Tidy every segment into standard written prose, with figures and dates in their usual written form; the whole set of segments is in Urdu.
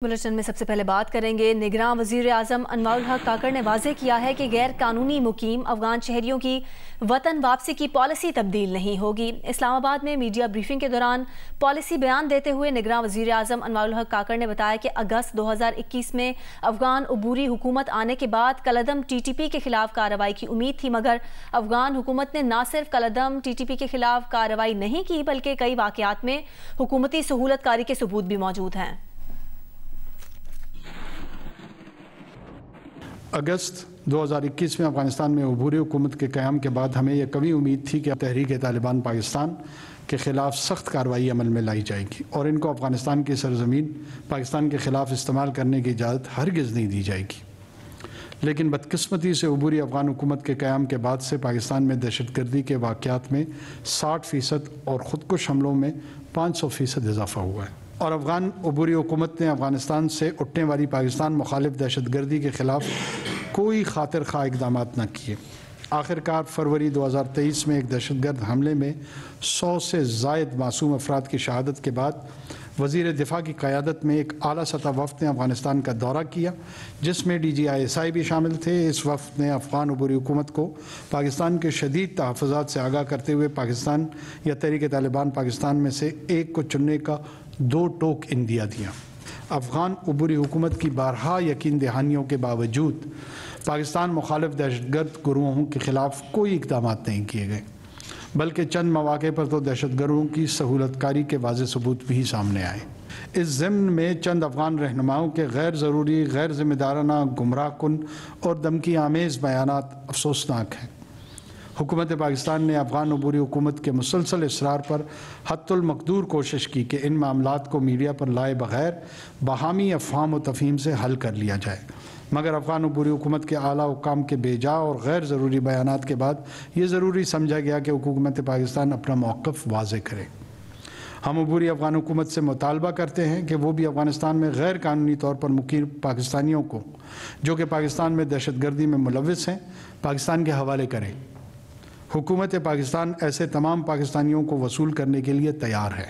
بلٹن میں سب سے پہلے بات کریں گے نگراں وزیر اعظم انوار الحق کاکڑ نے واضح کیا ہے کہ غیر قانونی مقیم افغان شہریوں کی وطن واپسی کی پالیسی تبدیل نہیں ہوگی۔ اسلام آباد میں میڈیا بریفنگ کے دوران پالیسی بیان دیتے ہوئے نگراں وزیر اعظم انوار الحق کاکڑ نے بتایا کہ اگست 2021 میں افغان عبوری حکومت آنے کے بعد کالعدم ٹی ٹی پی کے خلاف کارروائی کی امید تھی، مگر افغان حکومت نے نہ صرف کالعدم ٹی ٹی پی کے خلاف کارروائی نہیں کی بلکہ کئی واقعات میں حکومتی سہولت کاری کے ثبوت بھی موجود ہیں۔ اگست 2021 میں افغانستان میں عبوری حکومت کے قیام کے بعد ہمیں یہ کبھی امید تھی کہ تحریک طالبان پاکستان کے خلاف سخت کارروائی عمل میں لائی جائے گی اور ان کو افغانستان کی سرزمین پاکستان کے خلاف استعمال کرنے کی اجازت ہرگز نہیں دی جائے گی، لیکن بدقسمتی سے عبوری افغان حکومت کے قیام کے بعد سے پاکستان میں دہشت گردی کے واقعات میں 60% اور خودکش حملوں میں 500% اضافہ ہوا ہے، اور افغان عبوری حکومت نے افغانستان سے اٹھنے والی پاکستان مخالف دہشت گردی کے خلاف کوئی خاطر خواہ اقدامات نہ کیے۔ آخرکار فروری 2023 میں ایک دہشت گرد حملے میں 100 سے زائد معصوم افراد کی شہادت کے بعد وزیر دفاع کی قیادت میں ایک اعلیٰ سطح وفد نے افغانستان کا دورہ کیا، جس میں ڈی جی ISI بھی شامل تھے۔ اس وفد نے افغان عبوری حکومت کو پاکستان کے شدید تحفظات سے آگاہ کرتے ہوئے پاکستان یا تحریک طالبان پاکستان میں سے ایک کو چننے کا 2 ٹوک اندیا دیا۔ افغان عبوری حکومت کی بارہا یقین دہانیوں کے باوجود پاکستان مخالف دہشت گرد گروہوں کے خلاف کوئی اقدامات نہیں کیے گئے، بلکہ چند مواقع پر تو دہشت گردوں کی سہولت کاری کے واضح ثبوت بھی سامنے آئے۔ اس ضمن میں چند افغان رہنماؤں کے غیر ضروری، غیر ذمہ دارانہ، گمراہ کن اور دھمکی آمیز بیانات افسوسناک ہیں۔ حکومت پاکستان نے افغان عبوری حکومت کے مسلسل اصرار پر حتی المقدور کوشش کی کہ ان معاملات کو میڈیا پر لائے بغیر باہمی افہام و تفہیم سے حل کر لیا جائے، مگر افغان عبوری حکومت کے اعلیٰ حکام کے بے جا اور غیر ضروری بیانات کے بعد یہ ضروری سمجھا گیا کہ حکومت پاکستان اپنا موقف واضح کرے۔ ہم عبوری افغان حکومت سے مطالبہ کرتے ہیں کہ وہ بھی افغانستان میں غیر قانونی طور پر مقیم پاکستانیوں کو جو کہ پاکستان میں دہشت گردی میں ملوث ہیں پاکستان کے حوالے کریں۔ حکومت پاکستان ایسے تمام پاکستانیوں کو وصول کرنے کے لیے تیار ہے۔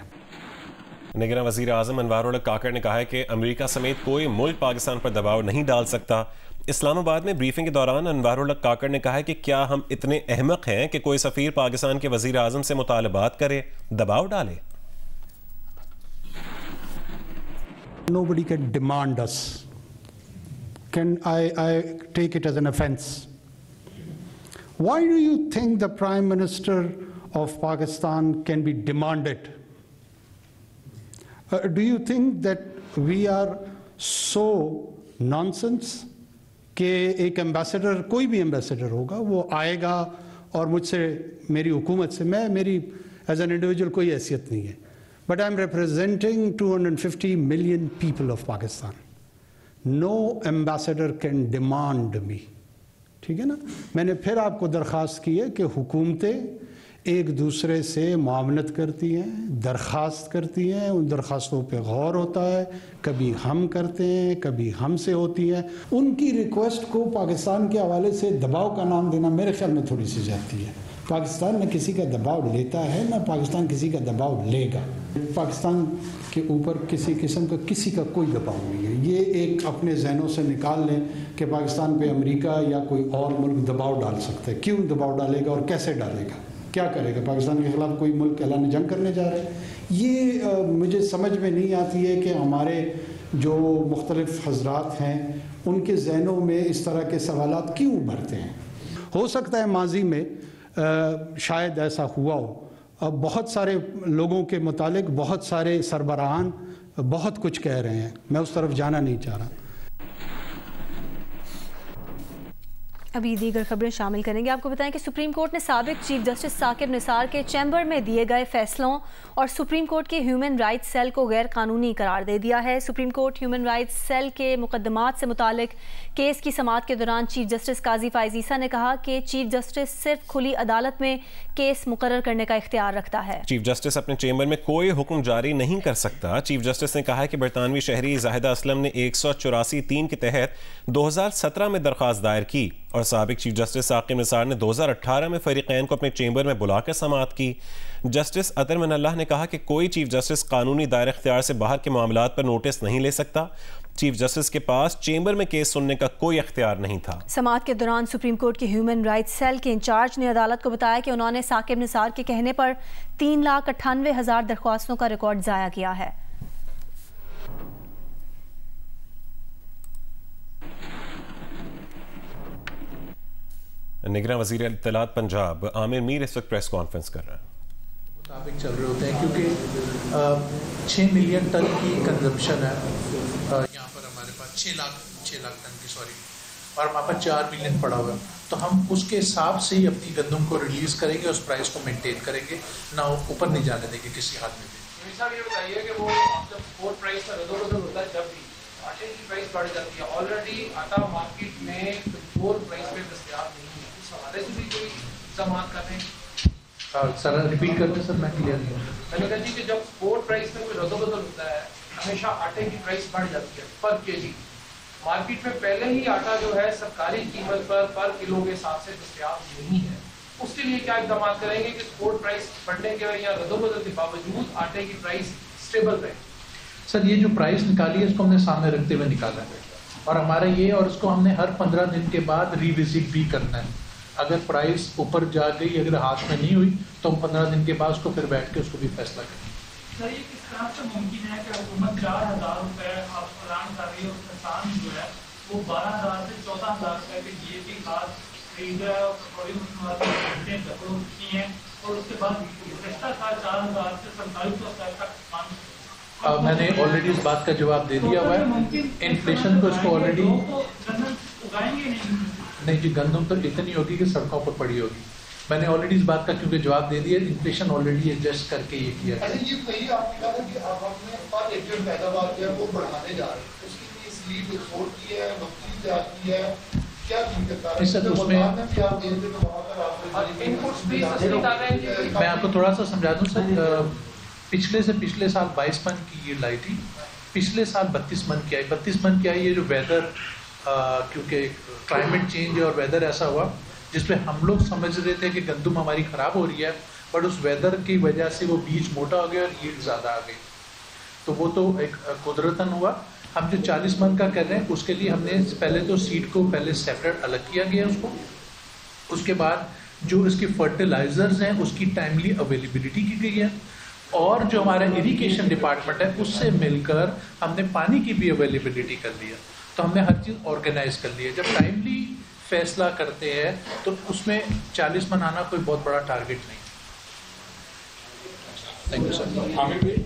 نگراں وزیر اعظم انوار الحق کاکڑ نے کہا ہے کہ امریکہ سمیت کوئی ملک پاکستان پر دباؤ نہیں ڈال سکتا۔ اسلام آباد میں بریفنگ کے دوران انوار الحق کاکڑ نے کہا ہے کہ کیا ہم اتنے احمق ہیں کہ کوئی سفیر پاکستان کے وزیر اعظم سے مطالبات کرے، دباؤ ڈالے؟ Nobody can demand us. I take it as an offense. Why do you think the Prime Minister of Pakistan can be demanded? Do you think that we are so nonsense کہ ایک ایمبیسڈر، کوئی بھی ایمبیسڈر ہوگا، وہ آئے گا اور مجھ سے، میری حکومت سے، میری ایز این انڈیویجول کوئی حیثیت نہیں ہے، but I am representing 250 million people of Pakistan. No ambassador can demand me. ٹھیک ہے نا؟ میں نے پھر آپ کو درخواست کی ہے کہ حکومتیں ایک دوسرے سے معاونت کرتی ہیں، درخواست کرتی ہیں، ان درخواستوں پہ غور ہوتا ہے، کبھی ہم کرتے ہیں، کبھی ہم سے ہوتی ہیں. ان کی ریکویسٹ کو پاکستان کے حوالے سے دباؤ کا نام دینا میرے خیال میں تھوڑی سی زیادتی ہے. پاکستان نہ کسی کا دباؤ لیتا ہے، نہ پاکستان کسی کا دباؤ لے گا. پاکستان کے اوپر کسی قسم کا کسی کا کوئی دباؤ نہیں ہے. یہ ایک اپنے ذہنوں سے نکال لیں کہ پاکستان پہ امریکہ یا کوئی اور ملک دباؤ ڈال سکتا ہے. کیوں دباؤ ڈالے گا اور کیسے ڈالے گا؟ کیا کرے گا؟ پاکستان کے خلاف کوئی ملک اعلان جنگ کرنے جا رہا ہے؟ یہ مجھے سمجھ میں نہیں آتی ہے کہ ہمارے جو مختلف حضرات ہیں ان کے ذہنوں میں اس طرح کے سوالات کیوں ابھرتے ہیں. ہو سکتا ہے ماضی میں شاید ایسا ہوا ہو. بہت سارے لوگوں کے متعلق بہت سارے سربراہان بہت کچھ کہہ رہے ہیں، میں اس طرف جانا نہیں چاہ رہا. ابھی دیگر خبریں شامل کریں گے. آپ کو بتائیں کہ سپریم کورٹ نے سابق چیف جسٹس ثاقب نثار کے چیمبر میں دیے گئے فیصلوں اور سپریم کورٹ کے ہیومن رائٹس سیل کو غیر قانونی قرار دے دیا ہے. Supreme court human rights cell کے مقدمات سے متعلق کیس کی سماعت کے دوران چیف جسٹس قاضی فائز عیسیٰ نے کہا کہ چیف جسٹس صرف کھلی عدالت میں کیس مقرر کرنے کا اختیار رکھتا ہے. چیف جسٹس اپنے چیمبر میں کوئی حکم جاری نہیں کر سکتا. چیف جسٹس نے کہا کہ برطانوی شہری زاہدہ اسلم نے 184(3) کے تحت 2017 میں درخواست دائر کی اور سابق چیف جسٹس ثاقب نثار نے 2018 میں فریقین کو اپنے چیمبر میں بلا کر سماعت کی۔ جسٹس اطہر من اللہ نے کہا کہ کوئی چیف جسٹس قانونی دائرہ اختیار سے باہر کے معاملات پر نوٹس نہیں لے سکتا۔ چیف جسٹس کے پاس چیمبر میں کیس سننے کا کوئی اختیار نہیں تھا۔ سماعت کے دوران سپریم کورٹ کے ہیومن رائٹس سیل کے انچارج نے عدالت کو بتایا کہ انہوں نے ثاقب نثار کے کہنے پر 3,98,000 درخواستوں کا ریکارڈ ضائع کیا ہے۔ نگراں وزیر اطلاعات پنجاب عامر میر اس وقت پریس کانفرنس کر رہے ہیں۔ مطابق چل رہے ہوتے ہیں کیونکہ 6 ملین ٹن کی کنزمپشن ہے یہاں پر ہمارے پاس 6 لاکھ ٹن کی اور ہمارے پاس 4 ملین پڑا ہوا ہے، تو ہم اس کے حساب سے ہی اپنی گندم کو ریلیز کریں گے، اس پرائز کو مینٹین کریں گے، نہ اوپر نہیں جانے دیں گے کسی حال میں بھی۔ صاحب یہ بتائیے کہ وہ جب سپورٹ پرائز کا رد و بدل ہوتا ہے جب بھی آٹے کی پرائز بڑھ جاتی ہے، آلریڈی آٹا مارکیٹ میں کنٹرول پرائز پہ دستیاب نہیں ہے، اس حوالے سے بھی کوئی اقدامات کر رہے ہیں؟ سر ریپیٹ کرتے سر، میں کلیئر نہیں ہوں۔ میں نے کہا جی کہ جب سپورٹ پرائز میں کوئی رد و بدل ہوتا ہے ہمیشہ آٹے کی پرائز بڑھ جاتی ہے پر کے جی، مارکیٹ میں پہلے ہی آٹا جو ہے سرکاری قیمت پر کلو کے حساب سے دستیاب نہیں ہے، اس کے لیے کیا اقدامات کریں گے کہ سپورٹ پرائز بڑھنے کے یا رد و بدل کے باوجود آٹے کی پرائز اسٹیبل رہے؟ سر یہ جو پرائز نکالی ہے اس کو ہم نے سامنے رکھتے ہوئے نکالا ہے، اور ہمارا یہ اور اس کو ہم نے ہر 15 دن کے بعد ریوزٹ بھی کرنا ہے۔ اگر پرائز اوپر جا گئی، اگر ہاتھ میں نہیں ہوئی تو ہم 15 دن کے بعد اس کو پھر بیٹھ کے اس کو بھی فیصلہ کریں۔ سر یہ کس طرح سے ممکن ہے کہ حکومت 4,000 روپے آپ اعلان کر رہی ہے اور کسان جو ہے وہ 12,000 سے 14,000 روپے کے جی اے پی کھاد خرید رہا ہے اور کٹوری دکڑوں کی ہیں، اور اس کے بعد گزشتہ سال 4,000 سے 4700 تک میں نے آلریڈی اس بات کا جواب دے دیا ہوا ہے، انفلیشن کو اس کو آلریڈی اگائیں گے نہیں جی، گندم تو اتنی ہوگی کہ سڑکوں پر پڑی ہوگی۔ میں نے آلریڈی اس بات کا کیونکہ جواب دے دیا، انفلیشن آلریڈی ایڈجسٹ کر کے یہ کیا ہے۔ یہ صحیح آپ نے کہا کہ آپ اپنے پر ایکڑ پیداوار جو ہے وہ بڑھانے جا رہے ہیں، اس کے لیے سلیڈ ایکسپورٹ کی ہے، مکئی تیار کی ہے، کیا میں آپ کو تھوڑا سا سمجھا دوں سر، پچھلے سے پچھلے سال 22 من کی یہ لائی تھی، پچھلے سال 32 من کی آئی، 32 من کی آئی۔ یہ جو ویدر کیونکہ کلائمیٹ چینج اور ویدر ایسا ہوا جس پہ ہم لوگ سمجھ رہے تھے کہ گندم ہماری خراب ہو رہی ہے، بٹ اس ویدر کی وجہ سے وہ بیج موٹا ہو گیا اور ییلڈ زیادہ آ گئی، تو وہ تو ایک قدرتاً ہوا۔ ہم جو 40 من کا کر رہے ہیں اس کے لیے ہم نے پہلے تو سیڈ کو پہلے سیپریٹ الگ کیا گیا اس کو، اس کے بعد جو اس کی فرٹیلائزرز ہیں اس کی ٹائملی اویلیبلٹی کی گئی ہے، اور جو ہمارا اریگیشن ڈپارٹمنٹ ہے اس سے مل کر ہم نے پانی کی بھی اویلیبلٹی کر دیا، تو ہم نے ہر چیز آرگنائز کر لی ہے۔ جب ٹائملی فیصلہ کرتے ہیں تو اس میں 40 من آنا کوئی بہت بڑا ٹارگٹ نہیں۔ Thank you sir. عامر بھائی،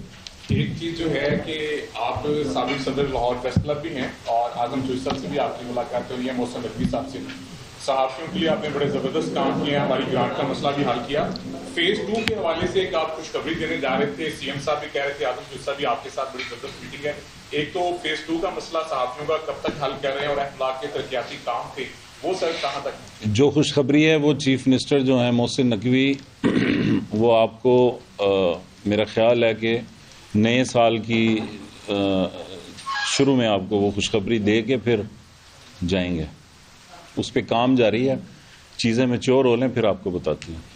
ایک چیز جو ہے کہ آپ سابق صدر لاہور پریس کلب بھی ہیں اور اعظم چوہدری صاحب سے بھی آپ کی ملاقات ہوئی ہے، محسن نقوی صاحب سے، صحافیوں کے لیے آپ نے بڑے زبردست کام کیا، ہماری گرانٹ کا مسئلہ بھی حل کیا۔ فیز 2 کے حوالے سے ایک آپ خوشخبری دینے جا رہے تھے، سی ایم صاحب بھی کہہ رہے تھے، اعظم چوہدری صاحب بھی آپ کے ساتھ بڑی زبردست میٹنگ ہے۔ ایک تو فیز 2 کا مسئلہ صحافیوں کا کب تک حل کر رہے ہیں، اور اخلاق کے ترقیاتی کام تھے وہ سر کہاں تک؟ جو خوشخبری ہے وہ چیف منسٹر جو ہیں محسن نقوی، وہ آپ کو میرا خیال ہے کہ نئے سال کی شروع میں آپ کو وہ خوشخبری دے کے پھر جائیں گے، اس پہ کام جاری ہے، چیزیں میچور ہو لیں پھر آپ کو بتاتی ہوں۔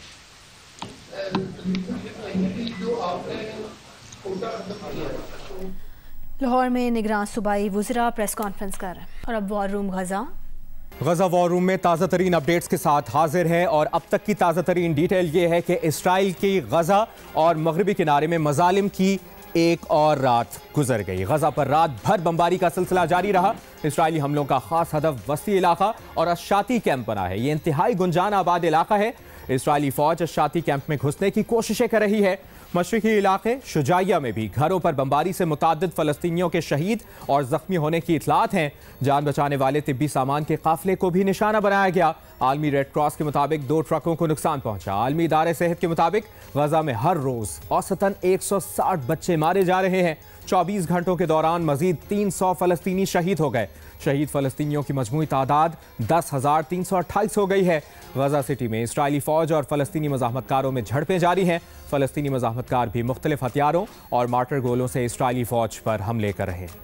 لاہور میں نگراں صوبائی وزراء پریس کانفرنس کر رہے ہیں۔ اور اب وار روم غزہ وار روم میں تازہ ترین اپڈیٹس کے ساتھ حاضر ہے، اور اب تک کی تازہ ترین ڈیٹیل یہ ہے کہ اسرائیل کی غزہ اور مغربی کنارے میں مظالم کی ایک اور رات گزر گئی۔ غزہ پر رات بھر بمباری کا سلسلہ جاری رہا۔ اسرائیلی حملوں کا خاص ہدف وسطی علاقہ اور اشاتی کیمپ بنا ہے۔ یہ انتہائی گنجان آباد علاقہ ہے۔ اسرائیلی فوج اشاتی کیمپ میں گھسنے کی کوششیں کر رہی ہے۔ مشرقی علاقے شجاعیہ میں بھی گھروں پر بمباری سے متعدد فلسطینیوں کے شہید اور زخمی ہونے کی اطلاعات ہیں۔ جان بچانے والے طبی سامان کے قافلے کو بھی نشانہ بنایا گیا۔ عالمی ریڈ کراس کے مطابق 2 ٹرکوں کو نقصان پہنچا۔ عالمی ادارے صحت کے مطابق غزہ میں ہر روز اوسطاً 160 بچے مارے جا رہے ہیں۔ 24 گھنٹوں کے دوران مزید 300 فلسطینی شہید ہو گئے۔ شہید فلسطینیوں کی مجموعی تعداد 10,328 ہو گئی ہے۔ غزہ سٹی میں اسرائیلی فوج اور فلسطینی مزاحمت کاروں میں جھڑپیں جاری ہیں۔ فلسطینی مزاحمت کار بھی مختلف ہتھیاروں اور مارٹر گولوں سے اسرائیلی فوج پر حملے کر رہے ہیں۔